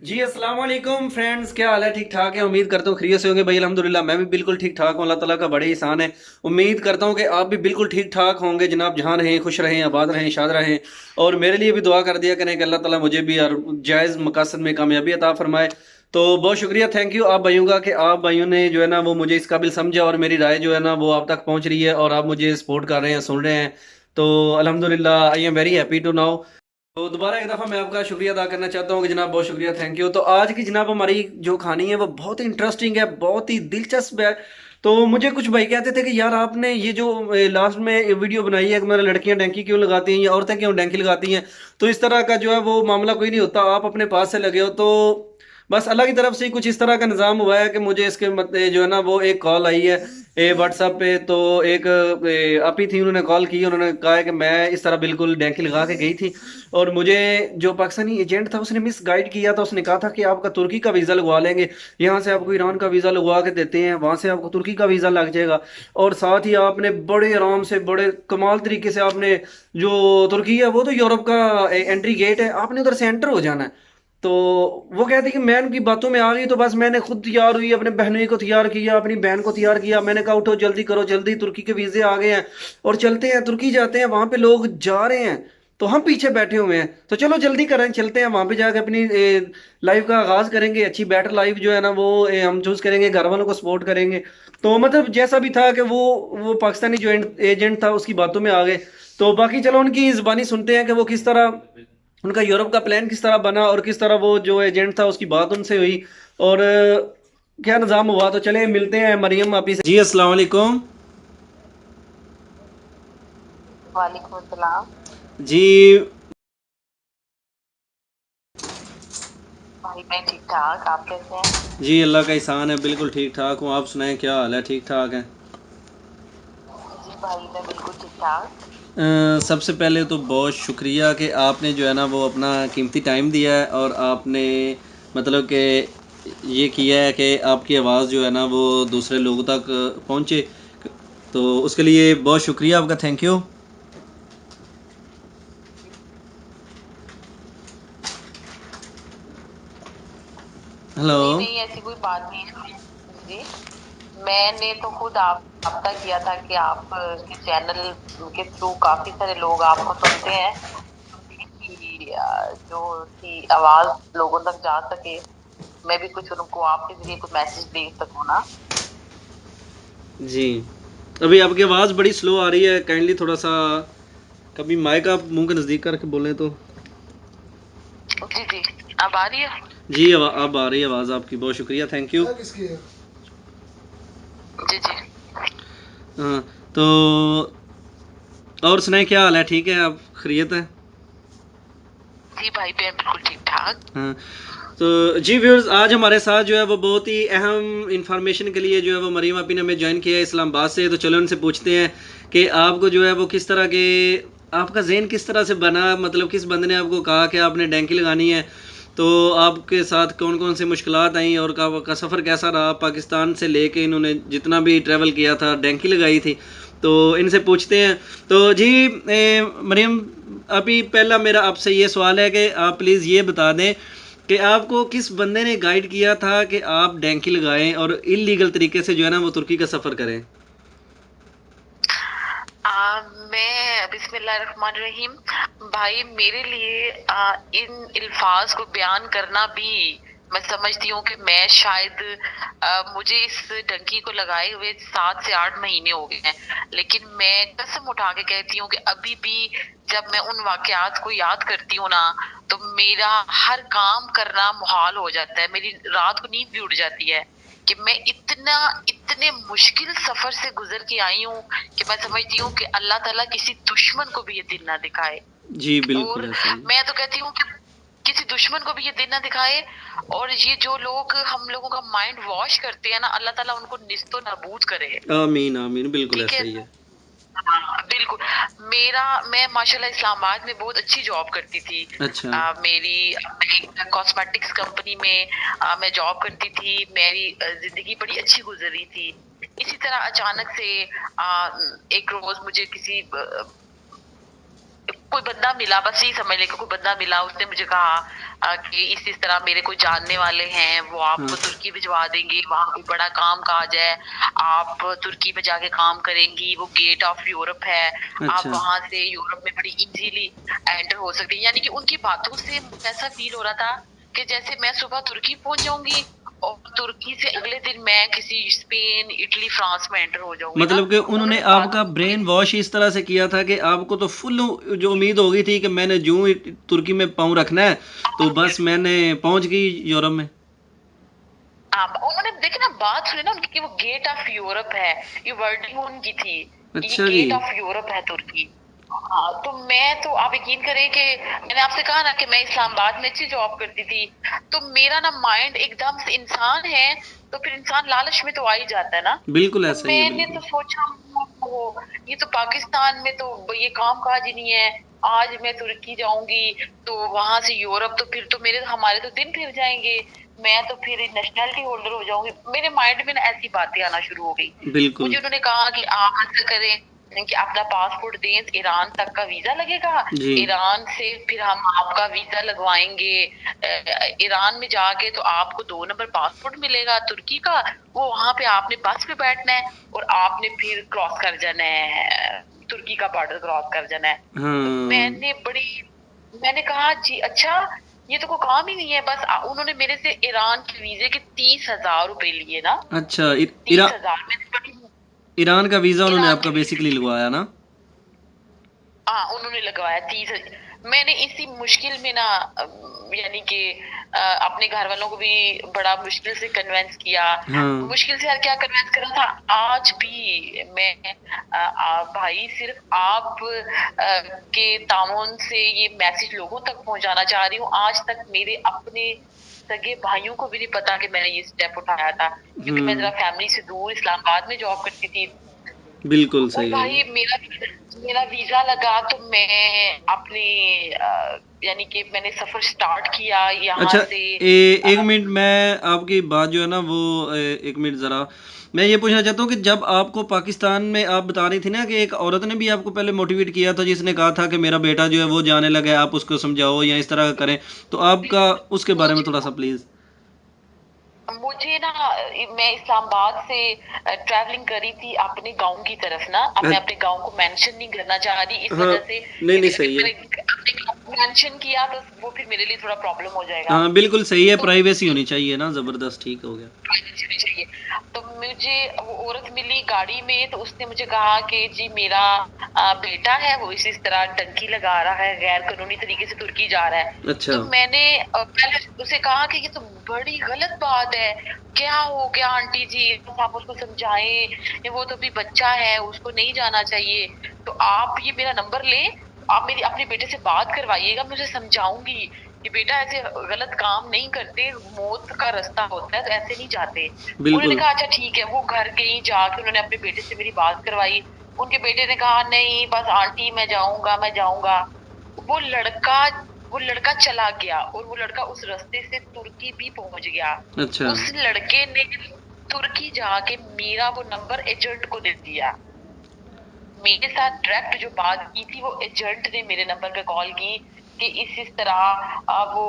जी अस्सलाम वालेकुम फ्रेंड्स, क्या हाल है? ठीक ठाक है। उम्मीद करता हूँ खैरियत से होंगे भाई। अल्हम्दुलिल्लाह मैं भी बिल्कुल ठीक ठाक हूँ। अल्लाह ताला का बड़े एहसान है। उम्मीद करता हूँ कि आप भी बिल्कुल ठीक ठाक होंगे जनाब। जहाँ रहें, खुश रहें, आबाद रहें, शाद रहें। और मेरे लिए भी दुआ कर दिया करें कि अल्लाह ताला मुझे भी हर जायज़ मकासद में कामयाबी अता फरमाए। तो बहुत शुक्रिया, थैंक यू आप भाइयों का कि आप भाइयों ने जो है ना वो मुझे इस काबिल समझा और मेरी राय जो है ना वो आप तक पहुँच रही है और आप मुझे सपोर्ट कर रहे हैं, सुन रहे हैं। तो अल्हम्दुलिल्लाह I am very happy to now. तो दोबारा एक दफ़ा मैं आपका शुक्रिया अदा करना चाहता हूँ कि जनाब बहुत शुक्रिया, थैंक यू। तो आज की जनाब हमारी जो कहानी है वो बहुत ही इंटरेस्टिंग है, बहुत ही दिलचस्प है। तो मुझे कुछ भाई कहते थे कि यार आपने ये जो लास्ट में वीडियो बनाई है कि मेरा लड़कियां डैंकी क्यों लगाती हैं या औरतें क्यों डैंकी लगाती हैं, तो इस तरह का जो है वो मामला कोई नहीं होता, आप अपने पास से लगे हो। तो बस अल्लाह की तरफ से कुछ इस तरह का निज़ाम हुआ है कि मुझे इसके जो है ना वो एक कॉल आई है व्हाट्सएप पे। तो एक आपी थी, उन्होंने कॉल की, उन्होंने कहा है कि मैं इस तरह बिल्कुल डैंकी लगा के गई थी और मुझे जो पाकिस्तानी एजेंट था उसने मिस गाइड किया था। उसने कहा था कि आपका तुर्की का वीज़ा लगवा लेंगे, यहाँ से आपको ईरान का वीज़ा लगवा के देते हैं, वहाँ से आपको तुर्की का वीज़ा लग जाएगा। और साथ ही आपने बड़े आराम से बड़े कमाल तरीके से आपने जो तुर्की है वो तो यूरोप का एंट्री गेट है, आपने उधर से एंटर हो जाना है। तो वो कहती कि मैं उनकी बातों में आ गई, तो बस मैंने खुद तैयार हुई, अपने बहनोई को तैयार किया, अपनी बहन को तैयार किया। मैंने कहा उठो जल्दी करो, जल्दी तुर्की के वीज़े आ गए हैं और चलते हैं तुर्की जाते हैं, वहाँ पे लोग जा रहे हैं तो हम पीछे बैठे हुए हैं। तो चलो जल्दी करें, चलते हैं वहाँ पे जाकर अपनी लाइफ का आगाज़ करेंगे, अच्छी बेटर लाइफ जो है ना वो हम चूज़ करेंगे, घर वालों को सपोर्ट करेंगे। तो मतलब जैसा भी था कि वो पाकिस्तानी जो एजेंट था उसकी बातों में आ गए। तो बाकी चलो उनकी ज़बानी सुनते हैं कि वो किस तरह उनका यूरोप का प्लान किस तरह बना और किस तरह वो जो एजेंट था उसकी बात उनसे हुई और क्या निज़ाम हुआ। तो चले मिलते हैं मरियम आपी से। जी अस्सलाम वालेकुम। वालेकुम अस्सलाम। जी। भाई मैं ठीक ठाक, आप कैसे हैं? जी अल्लाह का एहसान है, बिल्कुल ठीक ठाक हूँ। आप सुनाएं, क्या हाल है? ठीक ठाक है। जी भाई मैं बिल्कुल ठीक ठाक। सबसे पहले तो बहुत शुक्रिया कि आपने जो है ना वो अपना कीमती टाइम दिया है और आपने मतलब कि ये किया है कि आपकी आवाज़ जो है ना वो दूसरे लोगों तक पहुँचे। तो उसके लिए बहुत शुक्रिया आपका, थैंक यू। हेलो। नहीं नहीं, ऐसी कोई बात नहीं है। जी, मैंने तो खुद आप आपका किया था कि आप के चैनल के थ्रू काफी सारे लोग आपको सुनते हैं, कि जो थी आवाज लोगों तक जा सके, मैं भी कुछ उनको आपके जरिए कुछ मैसेज दे सकूं ना। जी, अभी आपकी आवाज़ बड़ी स्लो आ रही है, काइंडली थोड़ा सा कभी माइक आप मुंह के नज़दीक करके बोलें तो। जी जी, अब आ रही है? जी अब आ रही है आवाज़ आपकी, बहुत शुक्रिया, थैंक यू। जी जी। हाँ। तो और सुनाए, क्या हाल है? ठीक है, आप खैरियत है? जी भाई मैं बिल्कुल ठीक ठाक। हाँ। तो जी व्यूअर्स, आज हमारे साथ जो है वो बहुत ही अहम इंफॉर्मेशन के लिए जो है वो मरीम आपी ने हमें ज्वाइन किया है इस्लामाबाद से। तो चलो उनसे पूछते हैं कि आपको जो है वो किस तरह के आपका जहन किस तरह से बना, मतलब किस बंदे ने आपको कहा कि आपने डैंकी लगानी है। तो आपके साथ कौन कौन सी मुश्किलात आई और का सफ़र कैसा रहा? पाकिस्तान से लेके इन्होंने जितना भी ट्रैवल किया था, डैंकी लगाई थी। तो इनसे पूछते हैं। तो जी मरीम, अभी पहला मेरा आपसे ये सवाल है कि आप प्लीज़ ये बता दें कि आपको किस बंदे ने गाइड किया था कि आप डैंकी लगाएं और इलीगल तरीके से जो है ना वो तुर्की का सफ़र करें। मैं बिस्मिल्लाहिर्रहमानिर्रहीम। भाई मेरे लिए इन अल्फाज को बयान करना भी, मैं समझती हूँ कि मैं शायद मुझे इस डंकी को लगाए हुए 7 से 8 महीने हो गए हैं, लेकिन मैं कसम उठा के कहती हूँ कि अभी भी जब मैं उन वाकयात को याद करती हूँ ना, तो मेरा हर काम करना मुहाल हो जाता है, मेरी रात को नींद भी उड़ जाती है कि मैं इतने मुश्किल सफर से गुजर के आई हूँ कि मैं समझती हूँ कि अल्लाह ताला किसी दुश्मन को भी ये दिन ना दिखाए। जी बिल्कुल और ऐसा ही है। मैं तो कहती हूँ कि किसी दुश्मन को भी ये दिन ना दिखाए। और ये जो लोग हम लोगों का माइंड वॉश करते हैं ना, अल्लाह ताला उनको निस्तो नाबूद करे। आमीन आमीन, बिल्कुल ठीक है। ऐसा ही है। हाँ, बिल्कुल। मेरा मैं माशाल्लाह इस्लामाबाद में बहुत अच्छी जॉब करती थी। अच्छा। मेरी एक कॉस्मेटिक्स कंपनी में मैं जॉब करती थी। मेरी जिंदगी बड़ी अच्छी गुजरी थी। इसी तरह अचानक से एक रोज मुझे किसी कोई बंदा मिला, बस यही समझ लें कि कोई बंदा मिला, उसने मुझे कहा कि इस तरह मेरे कोई जानने वाले हैं, वो आपको हाँ। तुर्की भिजवा देंगे, वहाँ कोई बड़ा काम काज है, आप तुर्की में जाके काम करेंगी, वो गेट ऑफ यूरोप है, आप अच्छा। वहाँ से यूरोप में बड़ी इजीली एंटर हो सकती हैं। यानी कि उनकी बातों से मुझे ऐसा फील हो रहा था कि जैसे मैं सुबह तुर्की पहुँच जाऊँगी और तुर्की से अगले दिन मैं किसी स्पेन, इटली, फ्रांस में एंटर हो जाऊँगी ना। मतलब कि उन्होंने उन्होंने आपका बातों ब्रेन वॉश इस तरह से किया था कि आपको तो फुल जो उम्मीद हो गई थी कि मैंने जूं ही तुर्की में पाँव रखना है तो बस मैंने पहुंच गई यूरोप में। हाँ, उन्होंने देखिए ना, बात सुनी ना उनकी कि वो गेट ऑफ यूरोप है, ये वर्डिंग उनकी थी कि ये अच्छा जी। गेट ऑफ यूरोप है तुर्की। हाँ, तो मैं तो आप यकीन करें कि मैंने आपसे कहा ना कि मैं इस्लामाबाद में अच्छी जॉब करती थी, तो मेरा ना माइंड एकदम से, इंसान है तो फिर इंसान लालच में तो आ ही जाता है ना। बिल्कुल तो ऐसा ही है, मैंने तो बिल्कुल। सोचा वो ये तो पाकिस्तान में तो ये काम काज ही नहीं है, आज मैं तुर्की जाऊंगी तो वहां से यूरोप, तो फिर तो मेरे हमारे तो दिन फिर जाएंगे, मैं तो फिर नेशनैलिटी होल्डर हो जाऊंगी। मेरे माइंड में ना ऐसी बातें आना शुरू हो गई। बिल्कुल। मुझे उन्होंने कहा कि आप ऐसा करें कि अपना पासपोर्ट दें, ईरान तक का वीजा लगेगा, जी। ईरान से फिर हम आपका वीजा लगवाएंगे, ईरान में जाके तो आपको 2 नंबर पासपोर्ट मिलेगा तुर्की का, वो वहां पे आपने बस पे बैठना है और आपने फिर क्रॉस कर जाना है, तुर्की का बॉर्डर क्रॉस कर जाना है। तो हाँ। मैंने कहा जी अच्छा, ये तो कोई काम ही नहीं है। बस उन्होंने मेरे से ईरान के वीजे के 30,000 रुपए लिए ना। अच्छा, 30,000 मैंने बड़ी ईरान का वीज़ा उन्होंने ईरान आपका के वीजे, बेसिकली लगवाया ना? हाँ उन्होंने लगवाया 30। मैंने इसी मुश्किल में ना यानी कि अपने घर वालों को भी बड़ा मुश्किल से कन्वेंस किया। हाँ। मुश्किल से यार क्या कन्वेंस करा था, आज भी मैं भाई सिर्फ आप के ताउन से ये मैसेज लोगों तक पहुंचाना चाह रही हूँ। आज तक मेरे अपने सगे भाइयों को भी नहीं पता कि मैंने ये स्टेप उठाया था, क्योंकि मैं जरा हम्म। फैमिली से दूर इस्लामाबाद में जॉब करती थी। बिल्कुल और सही है जी। भाई मेरा वीजा लगा तो मैं अपने यानी कि मैंने सफर स्टार्ट किया यहाँ अच्छा, से। एक मिनट, मैं आपकी बात जो है ना वो एक मिनट ज़रा, मैं ये पूछना चाहता हूँ कि जब आपको पाकिस्तान में आप बता रही थी ना कि एक औरत ने भी आपको पहले मोटिवेट किया था जिसने कहा था कि मेरा बेटा जो है वो जाने लगा है, आप उसको समझाओ या इस तरह का करें, तो आपका उसके बारे में मुझे थोड़ा सा प्लीज़। मुझे ना मैं इस्लामाबाद से ट्रैवलिंग करी थी अपने गांव की तरफ ना। अब मैं अपने गांव को मेंशन नहीं करना चाह रही इस हाँ। वजह से नहीं कि नहीं, अगर सही है। मैंने अपने गांव को मेंशन किया तो वो फिर मेरे लिए थोड़ा प्रॉब्लम हो जाएगा। हाँ बिल्कुल सही है, तो प्राइवेसी होनी चाहिए ना, ज़बरदस्त, ठीक हो गया। प्राइवेसी भी चाहिए। तो मुझे वो औरत मिली गाड़ी में, तो उसने मुझे कहा कि जी मेरा बेटा है, वो इस तरह डंकी लगा रहा है, गैर कानूनी तरीके से तुर्की जा रहा है। अच्छा। तो मैंने पहले उसे कहा कि ये तो बड़ी गलत बात है, क्या हो गया आंटी जी, बस आप उसको समझाएं, वो तो अभी बच्चा है, उसको नहीं जाना चाहिए। तो आप ये मेरा नंबर लें, आप मेरी अपने बेटे से बात करवाइएगा, मैं उसे समझाऊंगी कि बेटा ऐसे गलत काम नहीं करते, मौत का रास्ता होता है तो ऐसे नहीं जाते। उन्होंने बिल्कुल। कहा अच्छा ठीक है। वो घर गई, जाके उन्होंने अपने बेटे से मेरी बात करवाई। उनके बेटे ने कहा नहीं बस आंटी मैं जाऊंगा, मैं जाऊंगा। वो लड़का वो लड़का चला गया और वो लड़का उस रास्ते से तुर्की भी पहुंच गया। अच्छा। उस लड़के ने तुर्की जाके मेरा वो नंबर एजेंट को दे दिया। मेरे साथ डायरेक्ट जो बात की थी वो एजेंट ने मेरे नंबर पे कॉल की कि इस तरह वो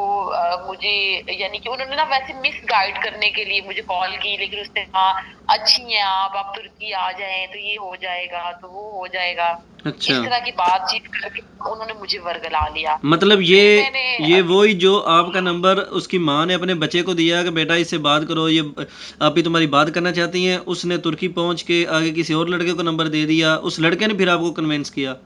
मुझे यानी कि उन्होंने ना वैसे मिस गाइड करने के लिए मुझे कॉल की, लेकिन उसने कहा अच्छी हैं आप तुर्की आ जाएं तो ये हो जाएगा तो वो हो जाएगा। अच्छा, इस तरह की बातचीत करके उन्होंने मुझे वर्गला लिया। मतलब फिर मैंने ये वही जो आपका नंबर उसकी माँ ने अपने बच्चे को दिया कि बेटा इससे बात करो, ये आप ही तुम्हारी बात करना चाहती हैं, उसने तुर्की पहुंच के आगे किसी और लड़के को नंबर दे दिया, उस लड़के ने फिर आपको कन्विंस किया।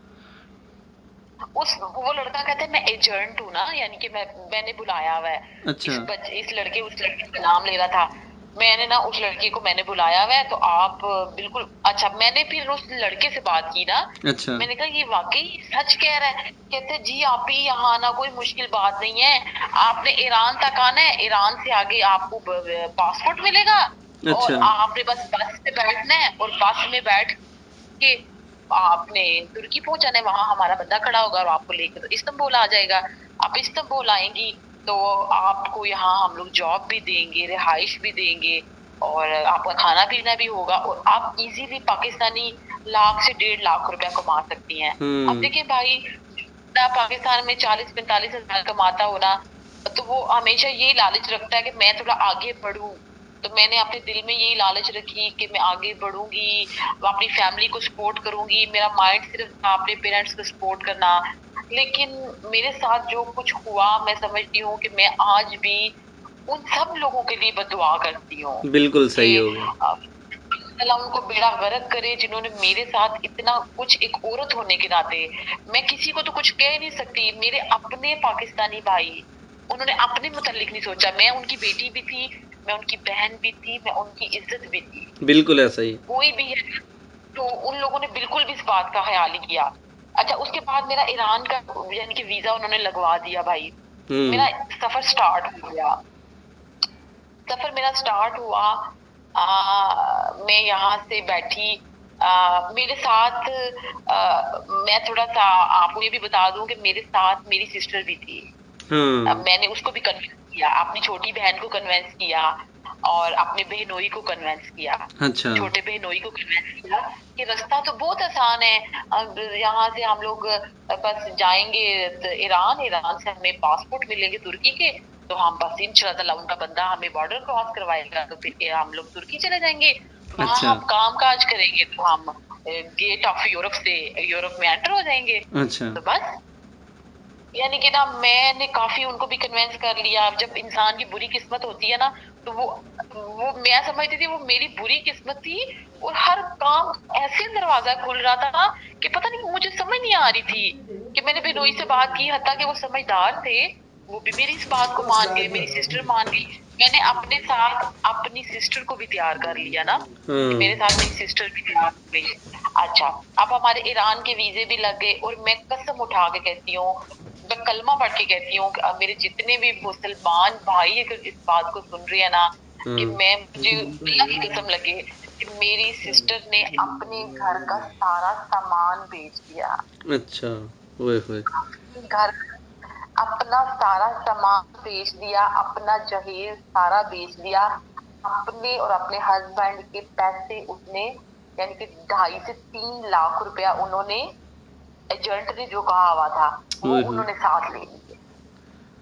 उस वो लड़का कहता है मैं एजेंट हूँ ना, यानी कि मैंने बुलाया हुआ है अच्छा। इस लड़के उस लड़के का नाम ले रहा था। मैंने ना उस लड़के को मैंने बुलाया हुआ है तो आप बिल्कुल अच्छा। मैंने फिर उस लड़के से बात की ना, अच्छा। मैंने कहा ये वाकई सच कह रहा है। कहते जी आप ही यहाँ आना कोई मुश्किल बात नहीं है, आपने ईरान तक आना है, ईरान से आगे आपको पासपोर्ट मिलेगा और अच्छा। आपने बस में बैठना है और बस में बैठ के आपने तुर्की पहुंचाना है, वहां हमारा बंदा खड़ा होगा और आपको लेके तो इस्तांबुल आ जाएगा। आप इस्तांबुल आएंगी तो आपको यहाँ हम लोग जॉब भी देंगे, रिहाइश भी देंगे और आपका खाना पीना भी होगा और आप इजीली पाकिस्तानी 1 लाख से 1.5 लाख रुपया कमा सकती हैं। अब हम्म। देखिए भाई, बंदा पाकिस्तान में 40-45 हज़ार कमाता हो ना, तो वो हमेशा यही लालच रखता है कि मैं थोड़ा आगे बढ़ूं। तो मैंने अपने दिल में यही लालच रखी कि मैं आगे बढ़ूंगी, अपनी फैमिली को सपोर्ट करूंगी। मेरा माइंड सिर्फ था अपने पेरेंट्स को सपोर्ट करना। लेकिन मेरे साथ जो कुछ हुआ, मैं समझती हूँ कि मैं आज भी उन सब लोगों के लिए बदुआ करती हूँ बिल्कुल कि सही हो गया। अल्लाह उनको बेड़ा गर्क करे, जिन्होंने मेरे साथ इतना कुछ, एक औरत होने के नाते। मैं किसी को तो कुछ कह नहीं सकती, मेरे अपने पाकिस्तानी भाई, उन्होंने अपने मुतालिक नहीं सोचा। मैं उनकी बेटी भी थी, मैं उनकी बहन भी थी, मैं उनकी इज्जत भी थी। बिल्कुल ऐसा ही। कोई भी है तो उन लोगों ने बिल्कुल भी इस बात का ख्याल नहीं किया। अच्छा, उसके बाद मेरा ईरान का यानी कि वीजा उन्होंने लगवा दिया भाई। हम्म। मेरा सफर स्टार्ट हो गया। सफर मेरा स्टार्ट हुआ। मैं यहाँ से बैठी। मेरे साथ मैं थोड़ा सा आपको ये भी बता दूं कि मेरे साथ मेरी सिस्टर भी थी। हाँ। मैंने उसको भी कन्विंस किया, अपनी छोटी बहन को कन्विंस किया और अपने बहनोई को कन्विंस किया। अच्छा। छोटे बहनोई को कन्विंस किया कि रास्ता तो बहुत आसान है। अब यहाँ से हम लोग बस जाएंगे तो ईरान, ईरान से हमें पासपोर्ट मिलेंगे तुर्की के, तो हम बस इंशाल्लाह उनका बंदा हमें बॉर्डर क्रॉस करवाएगा, तो फिर हम लोग तुर्की चले जाएंगे। वहां अच्छा। हम काम काज करेंगे तो हम गेट ऑफ यूरोप से यूरोप में एंटर हो जाएंगे। अच्छा। तो बस, यानी कि ना मैंने काफी उनको भी कन्विंस कर लिया। जब इंसान की बुरी किस्मत होती है ना, तो वो मैं समझती थी वो मेरी बुरी किस्मत थी। और हर काम ऐसे दरवाजा खुल रहा था कि पता नहीं, मुझे समझ नहीं आ रही थी कि मैंने बिनोई से बात की, हत्ता कि वो समझदार थे, वो भी मेरी इस बात को मान गए, मेरी सिस्टर मान गई। मैंने अपने साथ अपनी सिस्टर को भी तैयार कर लिया ना, कि मेरे हाँ। साथ मेरी सिस्टर भी तैयार हो गई। अच्छा, अब हमारे ईरान के वीजे भी लग गए। और मैं कसम उठा के कहती हूँ, मैं कलमा पढ़ के कहती हूँ कि अब मेरे जितने भी मुसलमान भाई अगर इस बात को सुन रहे हैं ना, कि हाँ। मैं, मुझे अल्लाह की कसम लगे कि मेरी सिस्टर ने अपने घर का सारा सामान बेच दिया। अच्छा। ओए होए। घर, अपना सारा सामान बेच दिया, अपना जहेज सारा बेच दिया। अपने और अपने हस्बैंड के पैसे उसने, यानी कि 2.5 से 3 लाख रुपया उन्होंने, एजेंट ने जो कहा हुआ था वो ओए होए। उन्होंने साथ ले लिए।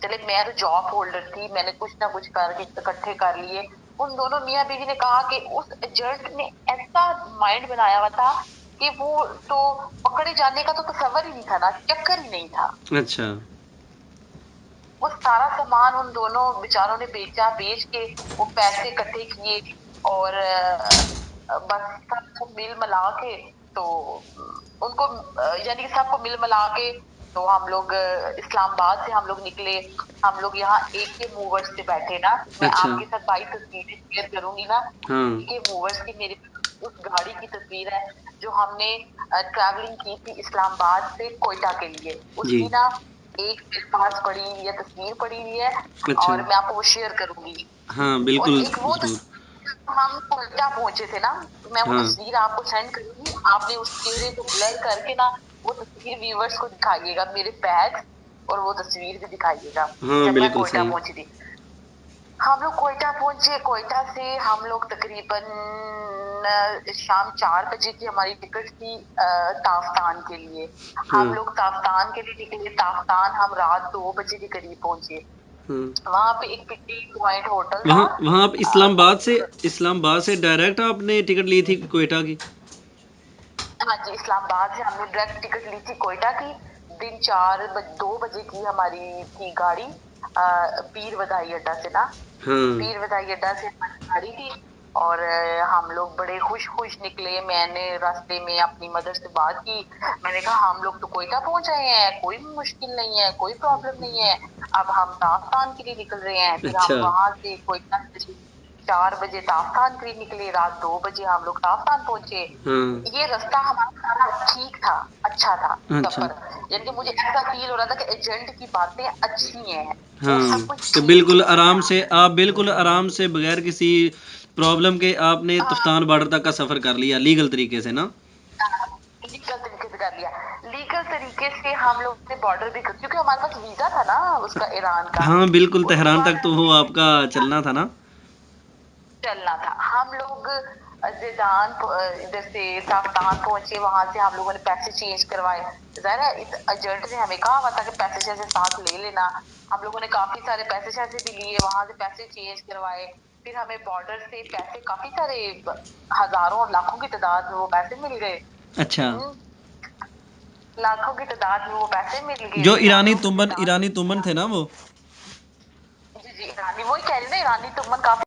चले, मैं तो जॉब होल्डर थी, मैंने कुछ ना कुछ करके इकट्ठे कर लिए। उन दोनों मियाँ बीवी ने कहा कि उस एजेंट ने ऐसा माइंड बनाया हुआ था कि वो तो पकड़े जाने का तो तसव्वुर ही नहीं था ना, चक्कर ही नहीं था। अच्छा। वो सारा सामान उन दोनों बेचारों ने बेचा, बेच के वो पैसे इकट्ठे किए। और बस सबको मिल मिला के, तो उनको यानी कि सबको मिल मिला के, तो हम लोग इस्लामाबाद से हम लोग निकले। हम लोग यहाँ एक के मूवर्स से बैठे ना, मैं अच्छा। आपके साथ बाई तस्वीरें शेयर करूंगी ना। हाँ। एक के मूवर्स की मेरे उस गाड़ी की तस्वीर है जो हमने ट्रैवलिंग की थी इस्लामाबाद से कोयटा के लिए। जी। उसकी ना एक मेरे पास पड़ी हुई है, तस्वीर पड़ी हुई है, अच्छा। और मैं आपको वो शेयर करूंगी। हाँ और बिल्कुल एक वो ज़रूर। हम कोयटा पहुंचे थे ना, तो मैं वो हाँ। तस्वीर आपको सेंड करूंगी। आपने उस चेहरे को ब्लर करके ना वो तस्वीर व्यूवर्स को दिखाइएगा, मेरे बैग और वो तस्वीर भी दिखाइएगा हाँ जब मैं बिल्कुल कोयटा सही। पहुंची थी। हम लोग कोयटा पहुंचे। कोयटा से हम लोग तकरीबन शाम 4 बजे की हमारी टिकट थी ताफ्तान के लिए। हम हाँ। लोग ताफ्तान के लिए निकले। ताफ्तान हम रात 2 बजे के करीब पहुंचे। हाँ। वहां पे एक पिकनिक पॉइंट होटल था। वहाँ वहाँ आप इस्लामाबाद से डायरेक्ट आपने टिकट ली थी कोयटा की? हाँ जी, इस्लामाबाद से हमने डायरेक्ट टिकट ली थी कोयटा की। दिन 2 बजे की हमारी थी गाड़ी, पीर वदाई अड्डा से ना, हाँ। पीर वदाई अड्डा से हमारी गाड़ी थी। और हम लोग बड़े खुश खुश निकले। मैंने रास्ते में अपनी मदर से बात की। मैंने कहा हम लोग तो कोयटा पहुंच रहे हैं, कोई भी मुश्किल नहीं है, कोई प्रॉब्लम नहीं है। अब हम ताफ्तान के लिए निकल रहे हैं। फिर हम अच्छा। वहां से कोयटा से 4 बजे ताफ्तान के लिए निकले। रात 2 बजे हम लोग ताफ्तान पहुंचे। हाँ। ये रास्ता हमारा सारा ठीक था, अच्छा था अच्छा। सफर। यानी कि मुझे ऐसा फील हो रहा था कि एजेंट की बातें अच्छी हैं, वो सब हाँ, कुछ कि ठीक बिल्कुल चल रहा आराम था। से आप बिल्कुल आराम से बगैर किसी प्रॉब्लम के आपने हाँ, तख्तान बॉर्डर तक का सफ़र कर लिया लीगल तरीके से ना? लीगल तरीके से कर लिया। लीगल तरीके से हम लोग ने बॉर्डर भी क्योंकि हमारे पास वीजा था ना उसका, ईरान का। हाँ बिल्कुल, उसके तेहरान बाद तक तो वो आपका चलना था ना? चलना था। हम लोग ज़ेदान इधर से साफ्तान पहुंचे, वहां से हम लोगों ने पैसे चेंज करवाए। ज़ाहिर है एजेंट ने हमें कहा हुआ था कि पैसे शैसे साथ ले लेना। हम लोगों ने काफी सारे पैसे शैसे भी लिए, वहां से पैसे चेंज करवाए। फिर हमें बॉर्डर से पैसे काफी सारे, हजारों और लाखों की तादाद में वो पैसे मिल गए। अच्छा, लाखों की तादाद में वो पैसे मिल गए, जो हजारों की तादाद ईरानी तुमन थे ना वो। जी जी, ईरानी, वही कह रही ना, ईरानी तुमन काफी